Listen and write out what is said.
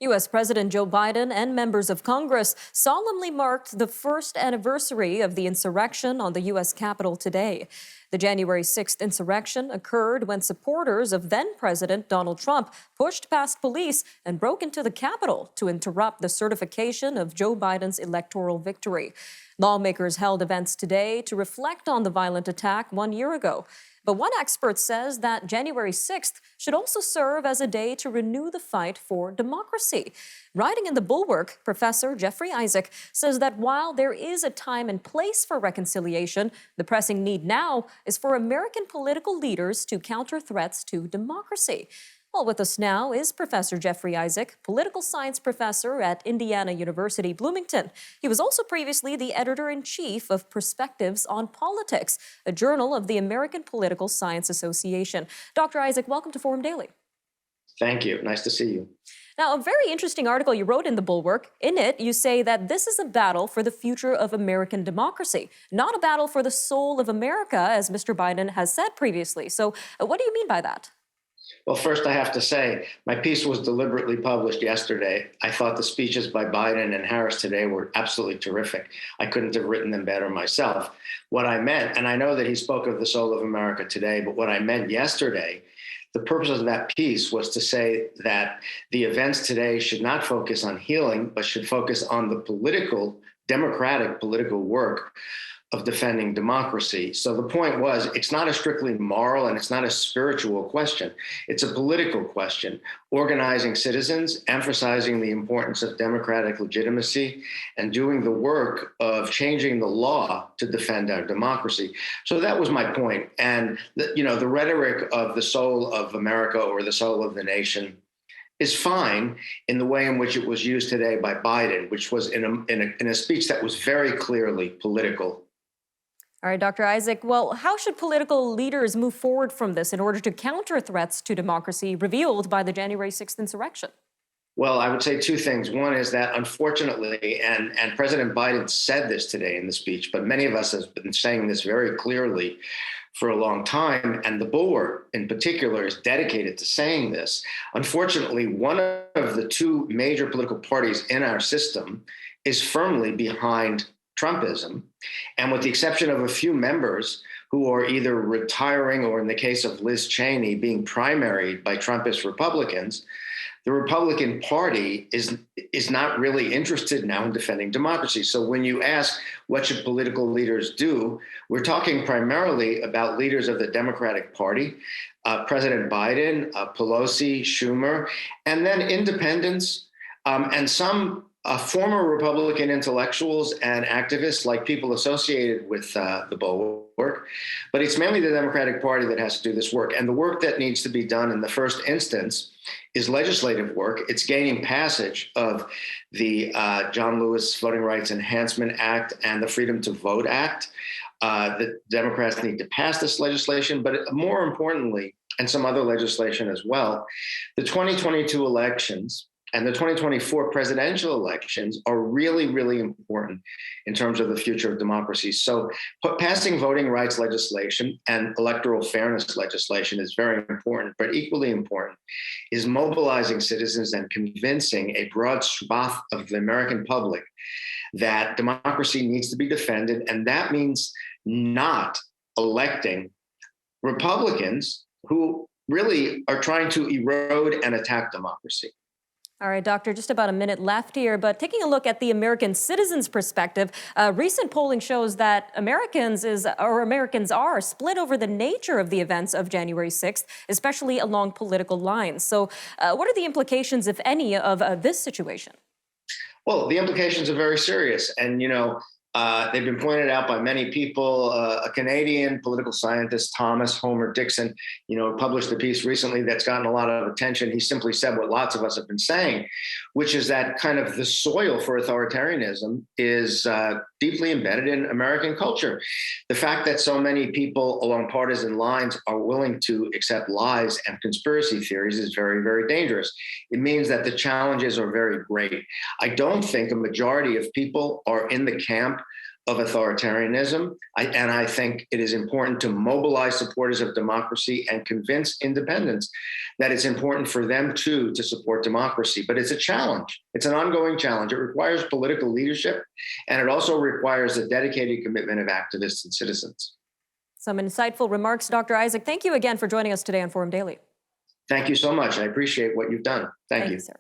U.S. President Joe Biden and members of Congress solemnly marked the first anniversary of the insurrection on the U.S. Capitol today. The January 6th insurrection occurred when supporters of then-President Donald Trump pushed past police and broke into the Capitol to interrupt the certification of Joe Biden's electoral victory. Lawmakers held events today to reflect on the violent attack 1 year ago. But one expert says that January 6th should also serve as a day to renew the fight for democracy. Writing in The Bulwark, Professor Jeffrey Isaac says that while there is a time and place for reconciliation, the pressing need now is for American political leaders to counter threats to democracy. Well, with us now is Professor Jeffrey Isaac, political science professor at Indiana University, Bloomington. He was also previously the editor-in-chief of Perspectives on Politics, a journal of the American Political Science Association. Dr. Isaac, welcome to Forum Daily. Thank you. Nice to see you. Now, a very interesting article you wrote in The Bulwark. In it, you say that this is a battle for the future of American democracy, not a battle for the soul of America, as Mr. Biden has said previously. So what do you mean by that? Well, first, I have to say, my piece was deliberately published yesterday. I thought the speeches by Biden and Harris today were absolutely terrific. I couldn't have written them better myself. What I meant, and I know that he spoke of the soul of America today, but what I meant yesterday, the purpose of that piece was to say that the events today should not focus on healing, but should focus on the democratic political work of defending democracy. So the point was, it's not a strictly moral and it's not a spiritual question. It's a political question, organizing citizens, emphasizing the importance of democratic legitimacy, and doing the work of changing the law to defend our democracy. So that was my point. And the rhetoric of the soul of America or the soul of the nation is fine in the way in which it was used today by Biden, which was in a speech that was very clearly political. All right, Dr. Isaac, well, how should political leaders move forward from this in order to counter threats to democracy revealed by the January 6th insurrection? Well, I would say two things. One is that unfortunately, and President Biden said this today in the speech, but many of us have been saying this very clearly for a long time, and the Bulwark in particular is dedicated to saying this. Unfortunately, one of the two major political parties in our system is firmly behind Trumpism. And with the exception of a few members who are either retiring or, in the case of Liz Cheney, being primaried by Trumpist Republicans, the Republican Party is not really interested now in defending democracy. So when you ask what should political leaders do, we're talking primarily about leaders of the Democratic Party, President Biden, Pelosi, Schumer, and then independents and some former Republican intellectuals and activists, like people associated with the Bulwark. But it's mainly the Democratic Party that has to do this work. And the work that needs to be done in the first instance is legislative work. It's gaining passage of the John Lewis Voting Rights Enhancement Act and the Freedom to Vote Act. The Democrats need to pass this legislation, but more importantly, and some other legislation as well, the 2022 elections and the 2024 presidential elections are really, really important in terms of the future of democracy. So passing voting rights legislation and electoral fairness legislation is very important, but equally important is mobilizing citizens and convincing a broad swath of the American public that democracy needs to be defended. And that means not electing Republicans who really are trying to erode and attack democracy. All right, Doctor, just about a minute left here, but taking a look at the American citizen's perspective, recent polling shows that Americans are split over the nature of the events of January 6th, especially along political lines. So what are the implications, if any, of this situation? Well, the implications are very serious. And, they've been pointed out by many people. A Canadian political scientist, Thomas Homer Dixon, published a piece recently that's gotten a lot of attention. He simply said what lots of us have been saying, which is that kind of the soil for authoritarianism is deeply embedded in American culture. The fact that so many people along partisan lines are willing to accept lies and conspiracy theories is very, very dangerous. It means that the challenges are very great. I don't think a majority of people are in the camp of authoritarianism. And I think it is important to mobilize supporters of democracy and convince independents that it's important for them too to support democracy. But it's a challenge. It's an ongoing challenge. It requires political leadership, and it also requires a dedicated commitment of activists and citizens. Some insightful remarks, Dr. Isaac. Thank you again for joining us today on Forum Daily. Thank you so much. I appreciate what you've done. Thank you. Sir.